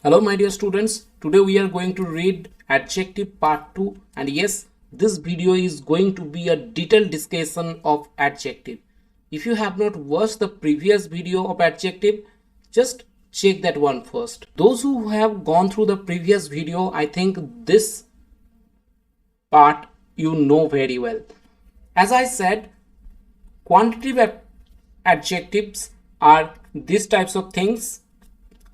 Hello my dear students, today we are going to read adjective part 2 and yes, this video is going to be a detailed discussion of adjective. If you have not watched the previous video of adjective, just check that one first. Those who have gone through the previous video, I think this part you know very well. As I said, quantitative adjectives are these types of things,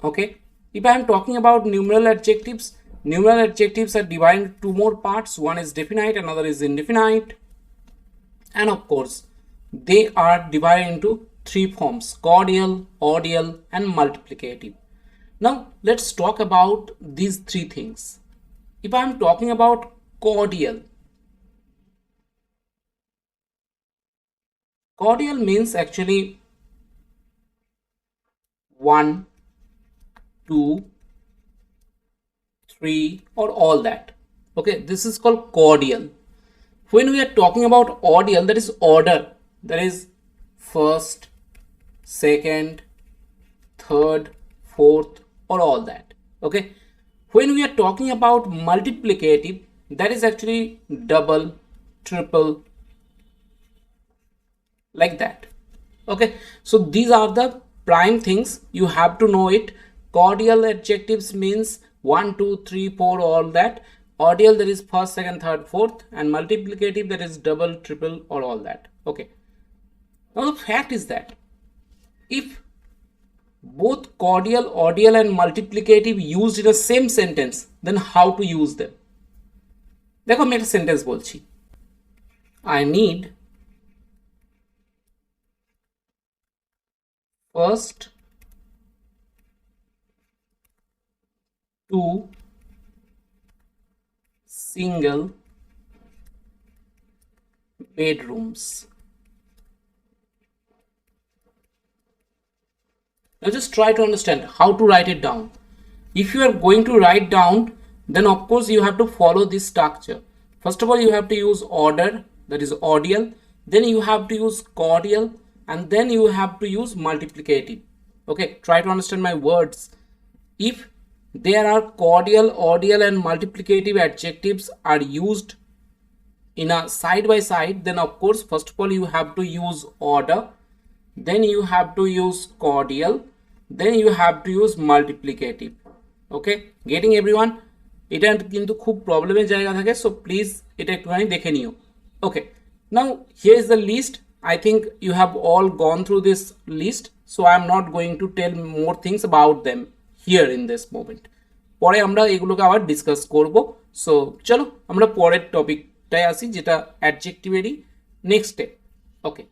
okay? If I am talking about numeral adjectives are divided into two more parts. One is definite, another is indefinite. And of course, they are divided into three forms: cordial, odial, and multiplicative. Now, let's talk about these three things. If I am talking about cordial, cordial means actually 1, 2, 3 or all that. Okay, this is called cordial. When we are talking about odial, that is order, that is first, second, third, fourth or all that. Okay, when we are talking about multiplicative, that is actually double, triple, like that. Okay, so these are the prime things you have to know it. Cordial adjectives means 1, 2, 3, 4, all that. Odial, that is first, second, third, fourth, and multiplicative, that is double, triple, or all that. Okay. Now the fact is that if both cordial, odial, and multiplicative used in the same sentence, then how to use them? देखो मैं एक sentence बोलছি. I need first 2 single bedrooms. Now just try to understand how to write it down. If you are going to write down, then of course you have to follow this structure. First of all, you have to use order, that is odial, then you have to use cordial, and then you have to use multiplicative. Okay, try to understand my words. If there are cordial, odial, and multiplicative adjectives are used in a side by side, then of course first of all you have to use order, then you have to use cordial, then you have to use multiplicative. Okay, getting everyone? এটা কিন্তু খুব প্রবলেমের জায়গা থাকে, so please এটা একটুখানি দেখে নিও. Okay, now here is the list. I think you have all gone through this list, so I am not going to tell more things about them here in this moment. পরে আমরা এগুলোকে আবার discuss করব. So চলো আমরা পরের টপিকটায় আসি, যেটা অ্যাডজেক্টিভেরই next step. Okay,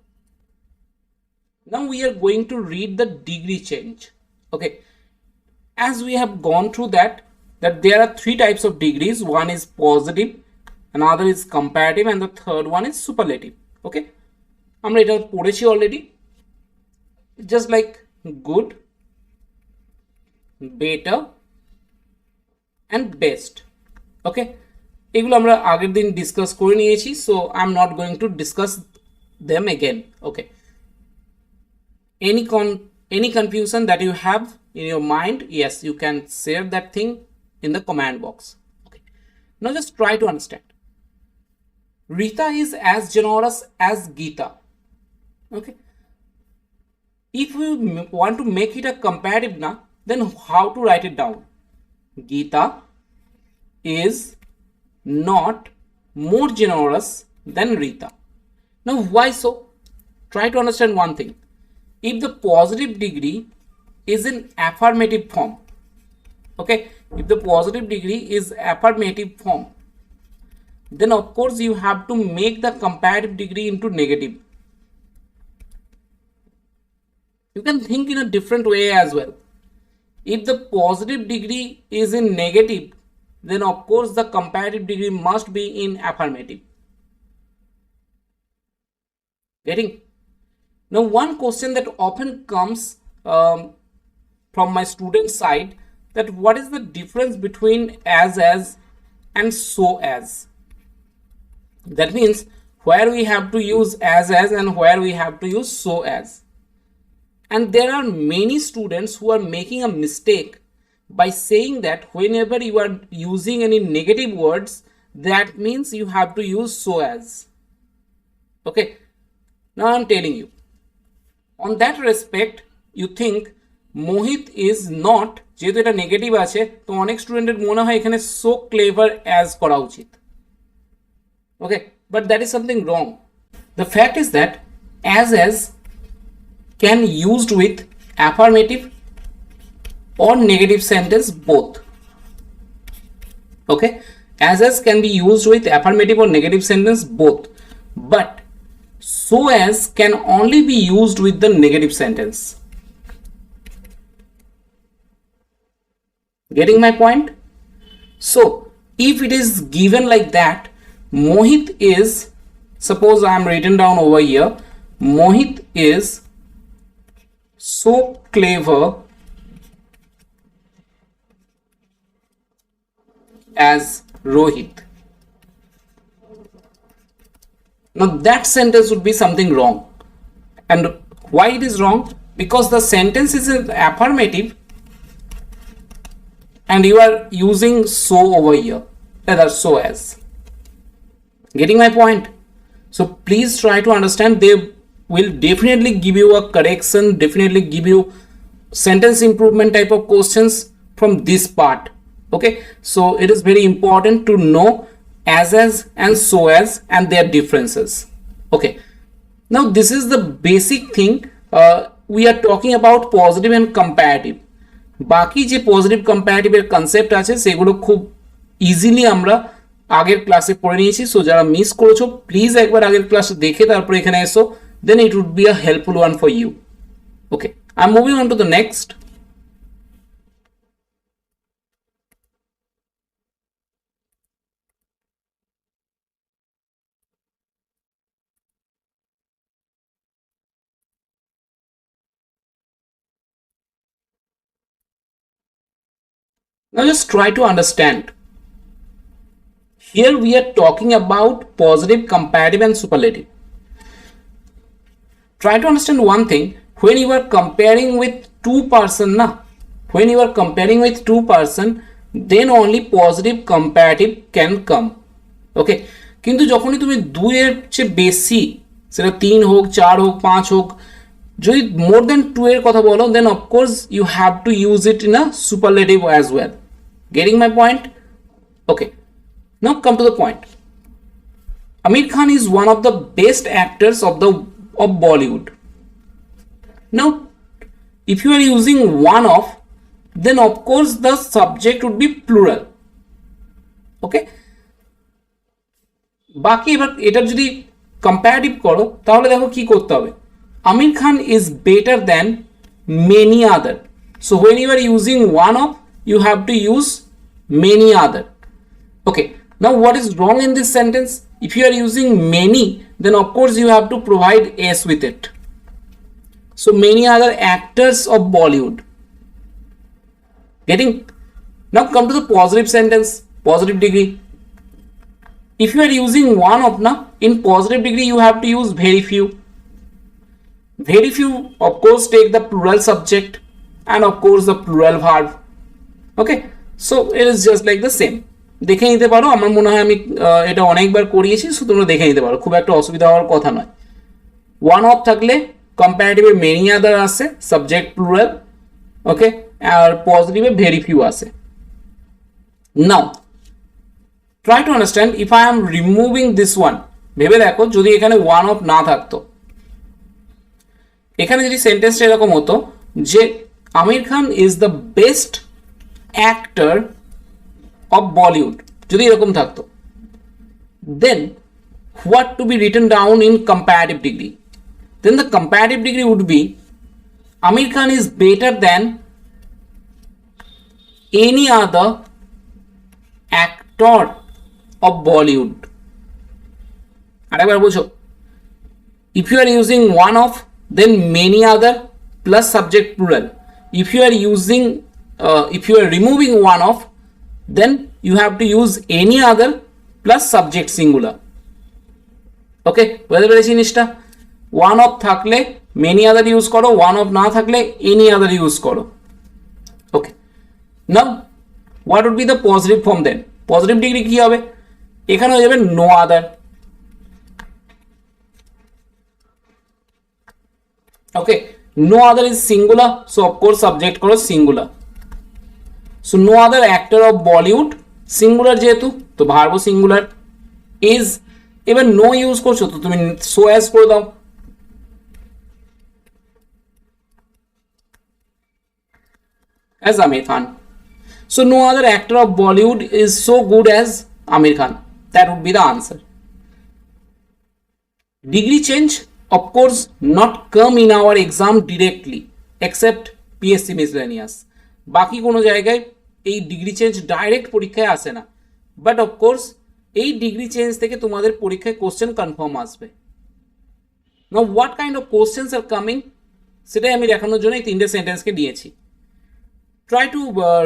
now we are going to read the degree change. Okay, as we have gone through that there are three types of degrees. One is positive, another is comparative, and the third one is superlative. Okay, আমরা এটা পড়েছি already, just like good, better and best. Okay, এগুলো আমরা আগের দিন discuss করে নিয়েছি, so I'm not going to discuss them again. Okay, any confusion that you have in your mind, yes, you can share that thing in the comment box. Okay, now just try to understand. Rita is as generous as Geeta. Okay, if we want to make it a comparative now, then how to write it down? Geeta is not more generous than Rita. Now why so? Try to understand one thing. If the positive degree is in affirmative form, okay, if the positive degree is affirmative form, then of course you have to make the comparative degree into negative. You can think in a different way as well. If the positive degree is in negative, then of course the comparative degree must be in affirmative. Getting? Now one question that often comes from my student side, that what is the difference between as and so as? That means where we have to use as and where we have to use so as. And there are many students who are making a mistake by saying that whenever you are using any negative words, that means you have to use so as. Okay, now I'm telling you, on that respect, you think Mohit is not, যেহেতু এটা negative আছে, তো অনেক স্টুডেন্টের মনে হয় এখানে so clever as করা উচিত। Okay, but that is something wrong. The fact is that as can used with affirmative or negative sentence both. Okay, as can be used with affirmative or negative sentence both, but so as can only be used with the negative sentence. Getting my point? So if it is given like that, Mohit is, suppose I am written down over here, Mohit is so clever as Rohit. Now that sentence would be something wrong. And why it is wrong? Because the sentence is an affirmative and you are using so over here, rather so as. Getting my point? So please try to understand. They will definitely give you a correction, definitely give you sentence improvement type of questions from this part. Okay, so it is very important to know as and so as and their differences. Okay, now this is the basic thing. We are talking about positive and comparative. বাকি যে positive কম্পারেটিভের concept আছে সেগুলো খুব easily আমরা আগের ক্লাসে পড়ে নিয়েছি। সো যারা মিস করেছো প্লিজ একবার আগের ক্লাস দেখে তারপর এখানে এসো, then it would be a helpful one for you. Okay, I'm moving on to the next. Now just try to understand. Here we are talking about positive, comparative and superlative. Try to understand one thing. When you are comparing with two person, when you are comparing with two person, then only positive comparative can come. Okay, কিন্তু যখনই তুমি দুইয়ের চেয়ে বেশি, সেটা 3 হোক 4 হোক 5 হোক, যদি more than 2 এর কথা বলো, then of course you have to use it in a superlative as well. Getting my point? Okay, now come to the point. Amir Khan is one of the best actors of Bollywood. Now if you are using one of, then of course the subject would be plural. Okay, বাকি এবার এটা যদি comparative করো তাহলে দেখো কি করতে হবে। Amir Khan is better than many other. So when you are using one of, you have to use many other. Okay, now what is wrong in this sentence? If you are using many, then of course you have to provide s with it. So many other actors of Bollywood. Getting? Now come to the positive sentence, positive degree. If you are using one of, in positive degree you have to use very few. Very few of course take the plural subject and of course the plural verb. Okay, so it is just like the same. দেখে নিতে পারো, আমার মনে হয় আমি এটা অনেকবার করিয়েছি, সো তোমরা দেখে নিতে পারো, খুব একটা অসুবিধা হওয়ার কথা নয়। ওয়ান অফ থাকলে কম্পারেটিভে মেনি আদার আসে, সাবজেক্ট প্লুরাল। ওকে, আর পজিটিভে ভেরি ফিউ আসে। Now try to understand if I am removing this one. ভেবে দেখো যদি এখানে ওয়ান অফ না থাকতো, এখানে যদি সেন্টেন্সটা এরকম হতো যে Aamir Khan is the best actor of Bollywood, যদি এরকম থাকতো, then what to be written down in comparative degree? Then the comparative degree would be Amir Khan is better than any other actor of Bollywood. আরেকবার বুঝো, if you are using one of, then many other plus subject plural. If you are using if you are removing one of, then you have to use any other plus subject singular. Okay, বুঝতে পেরেছি জিনিসটা? One of থাকলে many other use করো, one of না থাকলে any other use করো। ওকে, Now what would be the positive form then? Positive degree কি হবে? এখানে হয়ে যাবে no other. Okay, no other is singular, so of course subject করো singular. So no other actor of Bollywood, singular যেহেতু তো verb singular, is এবার no use করছো তো তুমি so as করে দাও, as Amir Khan. So no other actor of Bollywood is so good as Amir Khan. That would be the answer. Degree change, of course, not come in our exam directly, except PSC miscellaneous. বাকি কোনো জায়গায় এই degree change direct পরীক্ষায় আসে না, but of course এই degree change থেকে তোমাদের পরীক্ষায় কোশ্চেন কনফার্ম আসবে। Now what kind of questions are coming সেটাই আমি দেখানোর জন্য এই তিনটে সেন্টেন্সকে দিয়েছি। Try to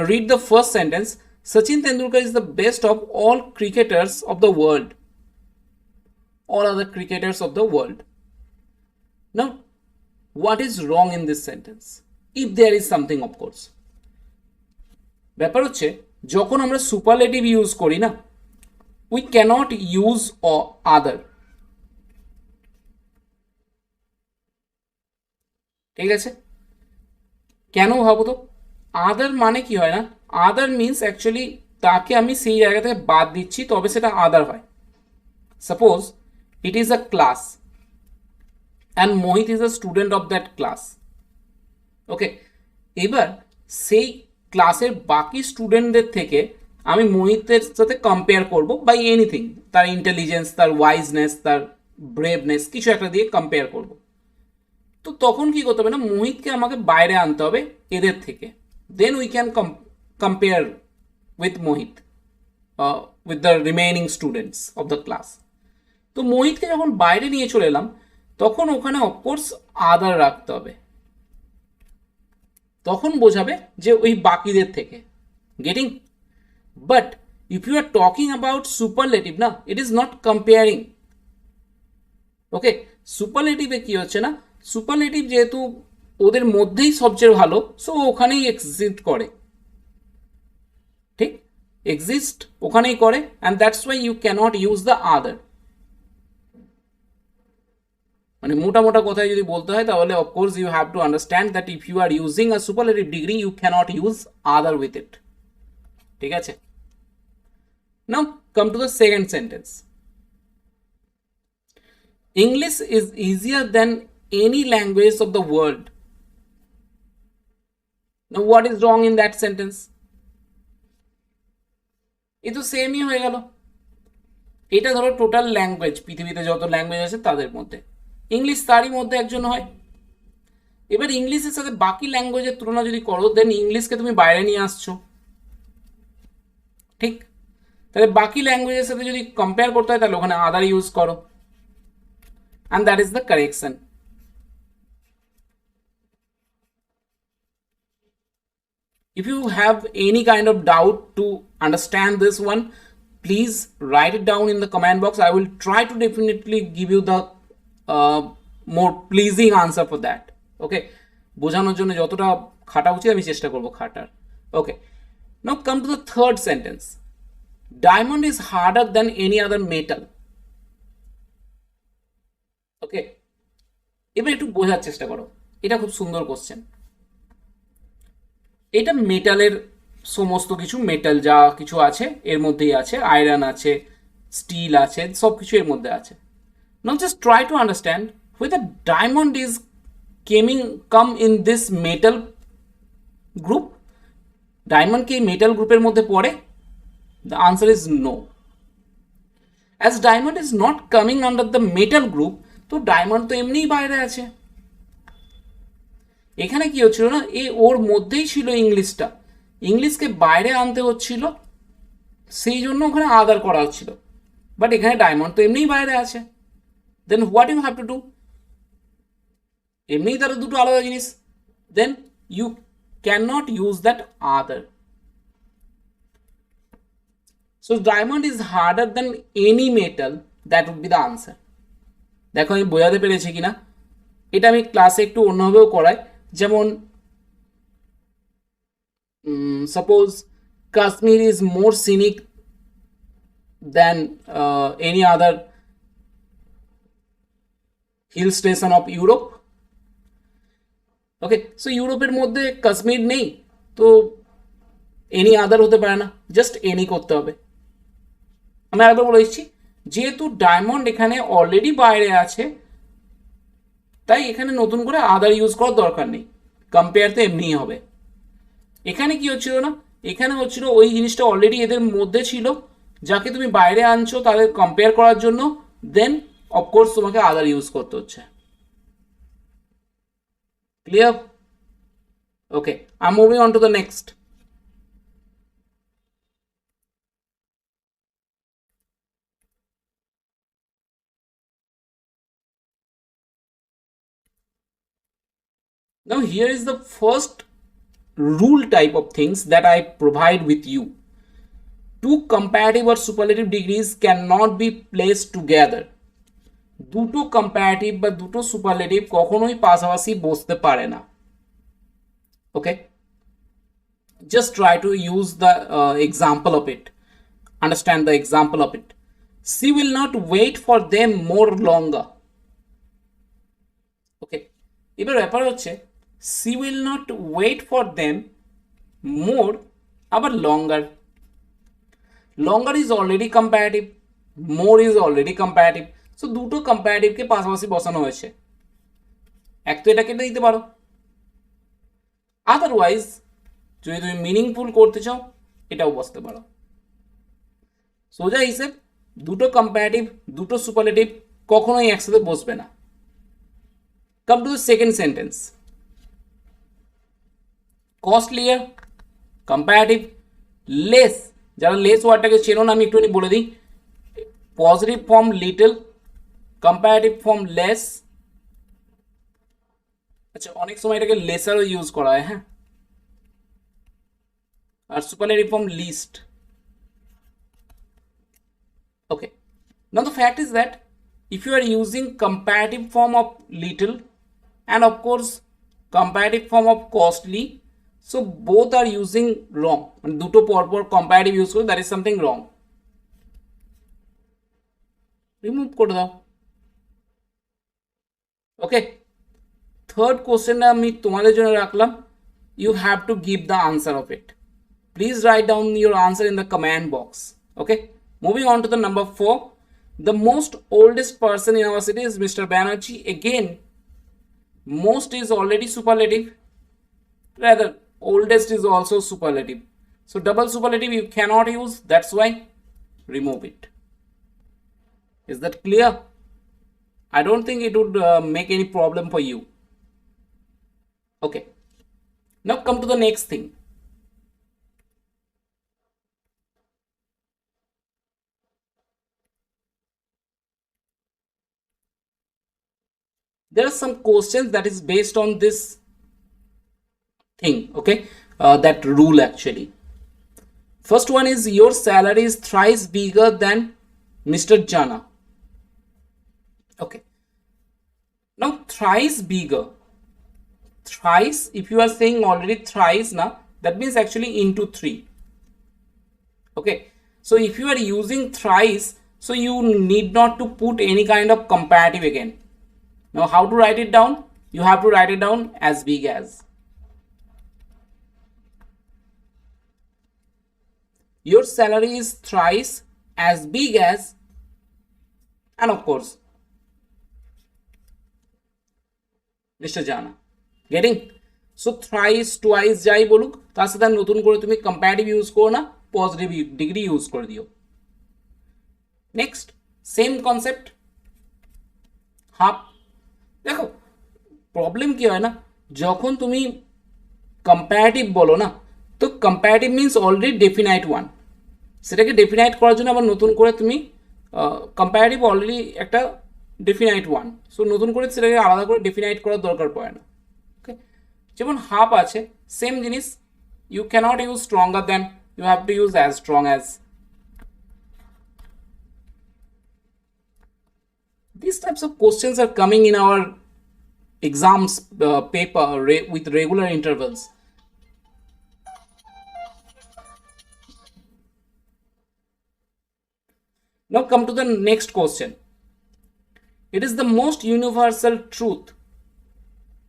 read the first sentence. Sachin Tendulkar is the best of all cricketers of the world. All other cricketers of the world. Now, what is wrong in this sentence? If there is something, of course. ব্যাপার হচ্ছে যখন আমরা superlative use করি না, we cannot use other. ঠিক আছে? কেন ভাবো তো? আদার মানে কি হয় না, আদার মিনস অ্যাকচুয়ালি তাকে আমি সেই জায়গা থেকে বাদ দিচ্ছি তবে সেটা আদার হয়। Suppose it is a class and Mohit is a student of that class. Okay, এবার সেই ক্লাসের বাকি স্টুডেন্টদের থেকে আমি মোহিতের সাথে কম্পেয়ার করব বাই এনিথিং, তার ইন্টেলিজেন্স, তার ওয়াইজনেস, তার ব্রেভনেস, কিছু একটা দিয়ে কম্পেয়ার করব। তো তখন কি করতে হবে না, মোহিতকে আমাকে বাইরে আনতে হবে এদের থেকে, then we can compare with Mohit with the remaining students of the class. তো মোহিতকে যখন বাইরে নিয়ে চলে এলাম তখন ওখানে অফকোর্স আদার রাখতে হবে, তখন বোঝাবে যে ওই বাকিদের থেকে, getting? But if you are talking about superlative না, it is not comparing. Okay, সুপারলেটিভে কি হচ্ছে না, সুপারলেটিভ যেহেতু ওদের মধ্যেই সবচেয়ে ভালো, সো ওখানেই এক্সিস্ট করে, ঠিক? এক্সিস্ট ওখানেই করে, and that's why you cannot use the other. মানে মোটা মোটা কথায় যদি বলতে হয় তাহলে of course you have to understand that if you are using a superlative degree you cannot use other with it. ঠিক আছে? Now come to the second sentence. English is easier than any language of the world. Now what is wrong in that sentence? এ তো সেমই হয়ে গেল। এটা ধরো total language, পৃথিবীতে যত ল্যাঙ্গুয়েজ আছে তাদের মধ্যে ইংলিশ তারই মধ্যে একজন হয়। এবার ইংলিশের সাথে বাকি ল্যাঙ্গুয়েজের তুলনা যদি করো, দেন ইংলিশকে তুমি বাইরে নিয়ে আসছো, ঠিক? তাহলে বাকি ল্যাঙ্গুয়েজের সাথে যদি কম্পেয়ার করতে হয় তাহলে ওখানে আদার ইউজ করো, and that is the correction. If you have any kind of doubt to understand this one, please write it down in the comment box. I will try to definitely give you the more pleasing answer for that. Okay, বোঝানোর জন্য যতটা খাটা উচিত আমি চেষ্টা করব খাটার। Okay, now come to the third sentence. Diamond is harder than any other metal. Okay, এবার একটু বোঝার চেষ্টা করো, এটা খুব সুন্দর কোশ্চেন। এটা মেটালের সমস্ত কিছু, মেটাল যা কিছু আছে এর মধ্যেই আছে, আয়রন আছে, স্টিল আছে, সব কিছু এর মধ্যে আছে। Now just try to understand whether diamond is come in this metal group. Diamond কি মেটাল গ্রুপের মধ্যে পড়ে? The answer is no. As diamond is not coming under the metal group, তো ডায়মন্ড তো এমনিই বাইরে আছে। এখানে কি হচ্ছিল না, ওর মধ্যেই ছিল ইংলিশটা, ইংলিশকে বাইরে আনতে হচ্ছিল, সেই জন্য ওখানে আদার করা হচ্ছিল। বাট এখানে ডায়মন্ড তো এমনিই বাইরে আছে, then what you have to do? এমনিই তারা দুটো আলাদা জিনিস, then you can not use that other. So diamond is harder than any metal, that would be the answer. দেখো আমি বোঝাতে পেরেছি কিনা? এটা আমি ক্লাসে একটু অন্যভাবেও করাই, যেমন Suppose Kashmir is more scenic than any other hill station of Europe. Okay, so ইউরোপের মধ্যে কাশ্মীর নেই, তো এনি আদার হতে পারে না, জাস্ট এনি করতে হবে। আমি আরেকবার বলে দিচ্ছি, যেহেতু ডায়মন্ড এখানে অলরেডি বাইরে আছে, তাই এখানে নতুন করে আদার ইউজ করার দরকার নেই, কম্পেয়ার তো এমনিই হবে। এখানে কি হচ্ছিল না, এখানে হচ্ছিল ওই জিনিসটা অলরেডি এদের মধ্যে ছিল, যাকে তুমি বাইরে আনছো তাদের কম্পেয়ার করার জন্য, দেন অফকোর্স তোমাকে আদার ইউজ করতে হচ্ছে। Clear? Okay, I'm moving on to the next. Now here is the first rule type of things that I provide with you. Two comparative or superlative degrees cannot be placed together. দুটো comparative বা দুটো superlative কখনোই পাশাপাশি বসতে পারে না। ওকে, just try to use the example of it, understand the example of it. She will not wait for them more longer. Okay, এবার ব্যাপার হচ্ছে she will not wait for them more, আবার longer. Longer is already comparative, more is already comparative. So দুটো কম্পারেটিভকে পাশাপাশি বসানো হয়েছে, এক তো এটা কেটে দিতে পারো, আদারওয়াইজ যদি তুমি মিনিংফুল করতে চাও এটাও বসতে পারো। সোজা হিসেব, দুটো কম্পারেটিভ দুটো সুপারলেটিভ কখনোই একসাথে বসবে না। Come to the second sentence, costlier comparative, less, যারা লেস ওয়ার্ডটাকে চেনো না আমি একটুখানি বলে দিই, positive form little, comparative form less. আচ্ছা, অনেক সময় এটাকে লেসারও ইউজ করা হয়, হ্যাঁ, আর superlative form least. Okay, now the fact is that if you are using comparative form of little and of course comparative form of costly, so both are using wrong, মানে দুটো পরপর comparative ইউজ করে, that is something wrong, remove করে দাও। ওকে, third কোশ্চেনটা আমি তোমাদের জন্য রাখলাম, you have to give the answer of it. Please write down your answer in the comment box. Okay, moving on to the number 4. The most oldest person in our city is Mr. Banerjee. Again, most is already superlative, rather oldest is also superlative, so double superlative you cannot use, that's why remove it. Is that clear? I don't think it would make any problem for you. Okay, now come to the next thing. There are some questions that is based on this thing. Okay, that rule actually. First one is, your salary is thrice bigger than Mr. Jana. Okay, now thrice bigger, thrice, if you are saying already thrice now, that means actually into 3. Okay, so if you are using thrice, so you need not to put any kind of comparative again. Now how to write it down? You have to write it down as big as. Your salary is thrice as big as, and of course Mr. Jana. Getting? So thrice, twice যাই বলুক, তার সাথে নতুন করে তুমি comparative use করো না, positive degree use করে দিও। Next, same concept, half. দেখো প্রবলেম কি হয় না, যখন তুমি কম্পারেটিভ বলো না, তো comparative means already definite one, সেটাকে ডেফিনাইট করার জন্য আবার নতুন করে তুমি কম্পারেটিভ অলরেডি একটা ডেফিনাইট ওয়ান, সো নতুন করে সেটাকে আলাদা করে ডেফিনাইট করার দরকার পড়ে না। ওকে, যেমন হাফ আছে, সেম জিনিস, you cannot use stronger than, you have to use as strong as. These types of questions are coming in our exams paper with regular intervals. Now come to the next question. It is the most universal truth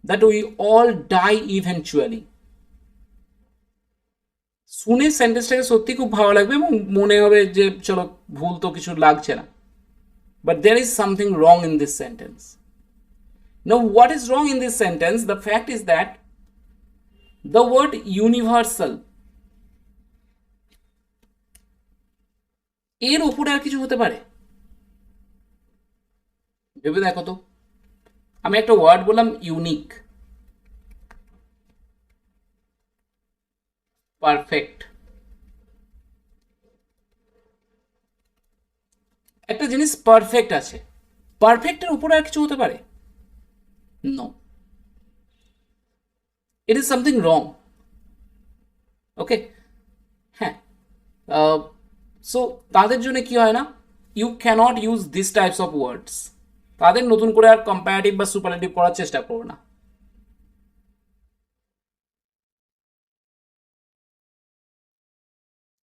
that we all die eventually. শুনে সেন্টেন্সটাকে সত্যি খুব ভালো লাগবে এবং মনে হবে যে চলো ভুল তো কিছু লাগছে না, but there is something wrong in this sentence. Now what is wrong in this sentence? The fact is that the word universal এর উপরে আর কিছু হতে পারে? ভেবে দেখো তো, আমি একটা ওয়ার্ড বললাম ইউনিক, পারফেক্ট, একটা জিনিস পারফেক্ট আছে, পারফেক্টের উপরে আর কিছু হতে পারে? No, it is something wrong. Okay, হ্যাঁ, সো তাদের জন্য কি হয় না, you cannot use this types of words. তাদের নতুন করে আর কম্পারেটিভ বা সুপারলেটিভ করার চেষ্টা করো না।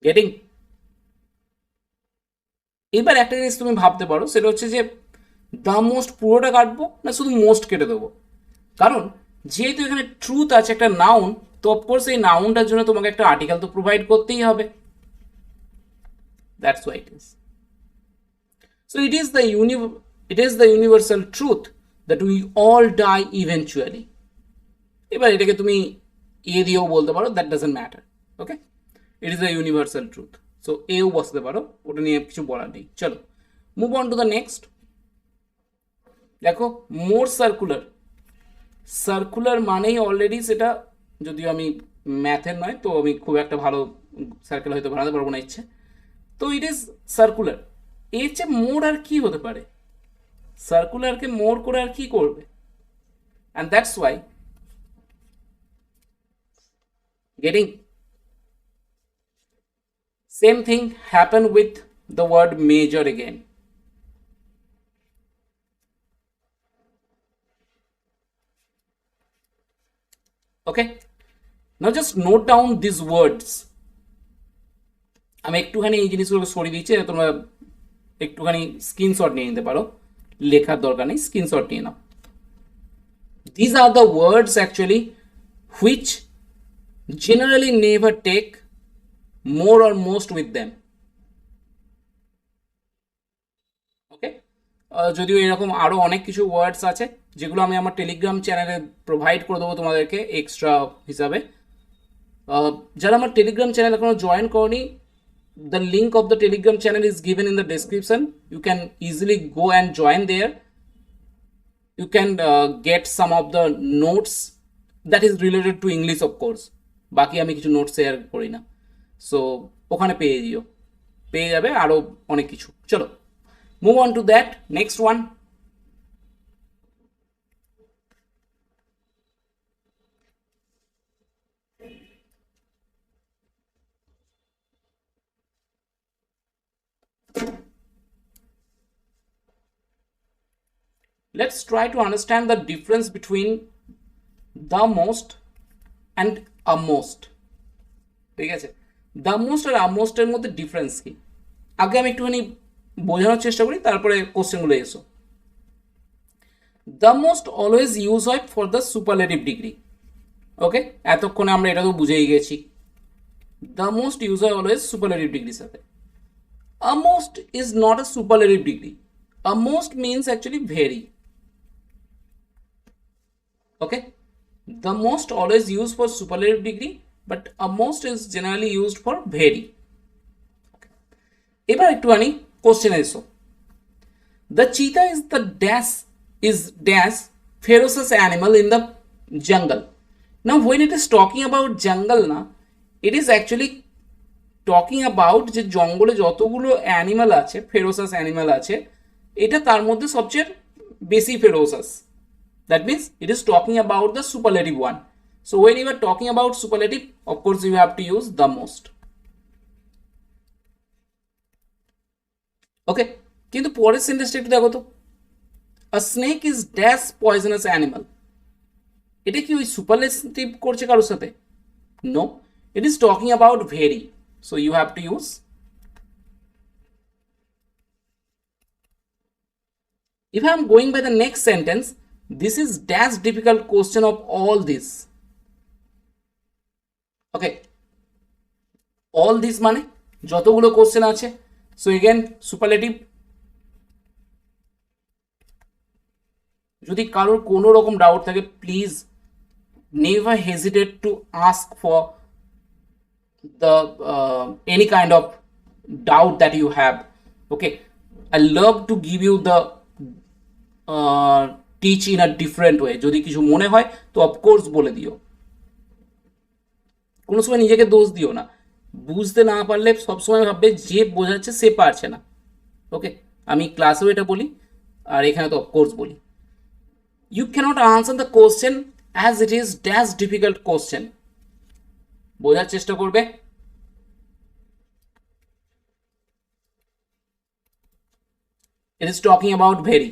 গেটিং? এবার একটা জিনিস তুমি ভাবতে পারো, সেটা হচ্ছে যে দ্য মোস্ট পুরোটা কাটবো না শুধু মোস্ট কেটে দেবো? কারণ যেহেতু এখানে ট্রুথ আছে একটা নাউন, তো অফকোর্স এই নাউনটার জন্য তোমাকে একটা আর্টিকেল তো প্রোভাইড করতেই হবে। That's why it is. So it is the universal truth that we all die eventually. এবার এটাকে তুমি এ দিয়েও বলতে পারো, that doesn't matter. Okay, it is the universal truth. So এও বসতে পারো, ওটা নিয়ে কিছু বলার নেই। চলো move on to the next. দেখো, মোর সার্কুলার। সার্কুলার মানেই অলরেডি সেটা, যদিও আমি ম্যাথের নয় তো আমি খুব একটা ভালো সার্কেল হয়তো বানাতে পারবো না ইচ্ছে, তো ইট ইজ সার্কুলার। এর চেয়ে মোর আর কি হতে পারে? সার্কুলারকে মোর করে আর কি করবে? And that's Y, getting? Same thing happened with the word major again. Okay, now just note down these words. আমি একটুখানি এই জিনিসগুলো সরিয়ে দিচ্ছি, তোমরা একটুখানি স্ক্রিনশট নিয়ে নিতে পারো, লেখার দরকার নেই, স্ক্রিনশট নিয়ে নাও। These are the words actually which generally never take more or most with them. ওকে, যদিও এরকম আরো অনেক কিছু ওয়ার্ডস আছে যেগুলো আমি আমার টেলিগ্রাম চ্যানেলে প্রোভাইড করে দেবো তোমাদেরকে এক্সট্রা হিসাবে। যারা আমার টেলিগ্রাম চ্যানেল এখনো জয়েন করনি, the link of the telegram channel is given in the description. You can easily go and join there. You can get some of the notes that is related to English, of course. বাকি আমি কিছু notes share করি না, so ওখানে পেয়ে যাবে আরো অনেক কিছু। চলো move on to that next one. Let's try to understand the difference between the most and a most. ঠিক আছে, দ্য মোস্ট আর আমোস্ট এর মধ্যে ডিফারেন্স কি আগে আমি একটুখানি বোঝানোর চেষ্টা করি, তারপরে কোশ্চেনগুলো এসো। দ্য মোস্ট অলওয়েজ ইউজ হয় ফর দ্য সুপারলেটিভ ডিগ্রি। ওকে, এতক্ষণে আমরা এটা তো বুঝেই গেছি। দ্য মোস্ট ইউজ হয় অলওয়েজ সুপারলেটিভ ডিগ্রির সাথে। আ most is not a superlative degree. A most means actually very. Okay, the most always used for superlative degree, but a most is generally used for very. Okay. এবার একটুখানি কোশ্চেনে এসো। The cheetah is dash ferocious animal in the jungle. Now when it is talking about jungle না, it is actually talking about যে জঙ্গলে যতগুলো animal আছে, ferocious animal আছে, এটা তার মধ্যে সবচেয়ে বেশি ferocious. That means it is talking about the superlative one. So when you are talking about superlative, of course you have to use the most. Okay, কিন্তু পরের সেন্টেন্সটা একটু দেখো তো। A snake is dash poisonous animal. এটা কি ওই superlative করছে কারোর সাথে? No, it is talking about very. So you have to use If I am going by the next sentence, this is dash difficult question of all this. Okay, all this মানে যতগুলো question আছে. So again superlative. যদি কারোর কোনো রকম doubt থাকে, please never hesitate to ask for the any kind of doubt that you have. Okay, I love to give you the teach in a different way. যদি কিছু মনে হয় তো অফকোর্স বলে দিও, কোনো সময় নিজেকে দোষ দিও না. বুঝতে না পারলে সবসময় ভাববে যে বোঝাচ্ছে সে পারছে না. ওকে, আমি ক্লাসেও এটা বলি আর এখানে তো অফকোর্স বলি. You cannot answer the question as it is dash difficult question. বোঝার চেষ্টা করবে. It is talking about very.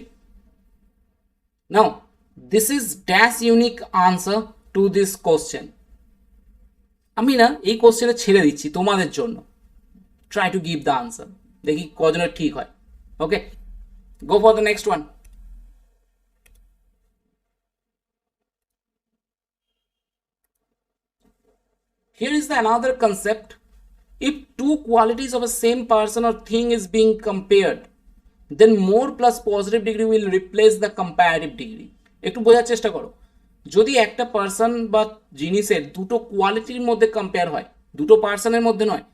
Now, this is dash unique answer to this question. আমি না এই কোশ্চেনে ছেড়ে দিচ্ছি তোমাদের জন্য. Try to give the answer. দেখি কজনের ঠিক হয়. Okay, go for the next one. Here is the another concept. If two qualities of a same person or thing is being compared, then more plus positive degree will replace the comparative degree. একটু বোঝার চেষ্টা করো. যদি একটা person বা জিনিসের দুটো কোয়ালিটির মধ্যে কম্পেয়ার হয়, দুটো পার্সনের মধ্যে নয়,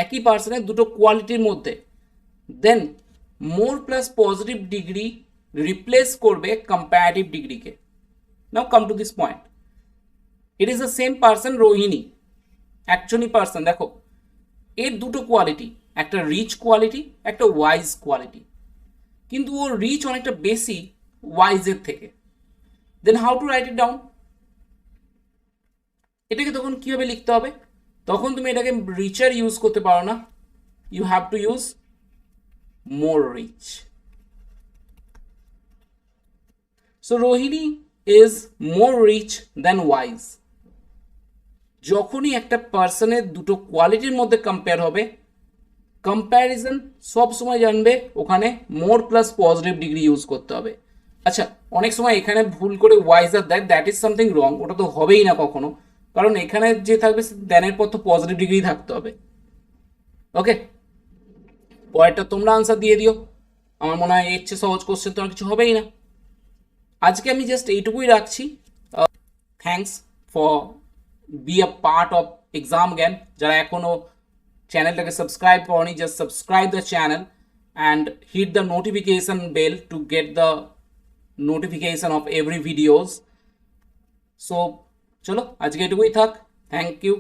একই পার্সনের দুটো কোয়ালিটির মধ্যে, then more plus positive degree replace করবে কম্পারেটিভ ডিগ্রিকে. Now come to this point. It is the same person Rohini, actually person. দেখো এর দুটো কোয়ালিটি, একটা রিচ কোয়ালিটি, একটা ওয়াইজ কোয়ালিটি, কিন্তু ওর রিচ অনেকটা বেশি ওয়াইজের থেকে. Then how to write it down? এটাকে তখন কীভাবে লিখতে হবে? তখন তুমি এটাকে রিচার ইউজ করতে পারো না, you have to use more rich. So Rohini is more rich than wise. যখনই একটা পার্সনের দুটো কোয়ালিটির মধ্যে কম্পেয়ার হবে, কম্প্যারিজন সবসময় জানবে ওখানে মোর প্লাস পজিটিভ ডিগ্রি ইউজ করতে হবে. আচ্ছা, অনেক সময় এখানে ভুল করে ওয়াইজার দেয়, দ্যাট ইজ সামথিং রং. ওটা তো হবেই না কখনো, কারণ এখানে যে থাকবে দেনের পর তো পজিটিভ ডিগ্রি থাকতে হবে. ওকে, পরেরটা তোমরা আনসার দিয়ে দিও. আমার মনে হয় এর চেয়ে সহজ কোশ্চেন তো আর কিছু হবেই না. আজকে আমি জাস্ট এইটুকুই রাখছি. Thanks for be a part of Examgyan. যারা এখনো চ্যানেলটাকে সাবস্ক্রাইব করনি, just subscribe the channel and hit the notification bell to get the notification of every videos. So চলো আজকে এটুকুই থাক. Thank you.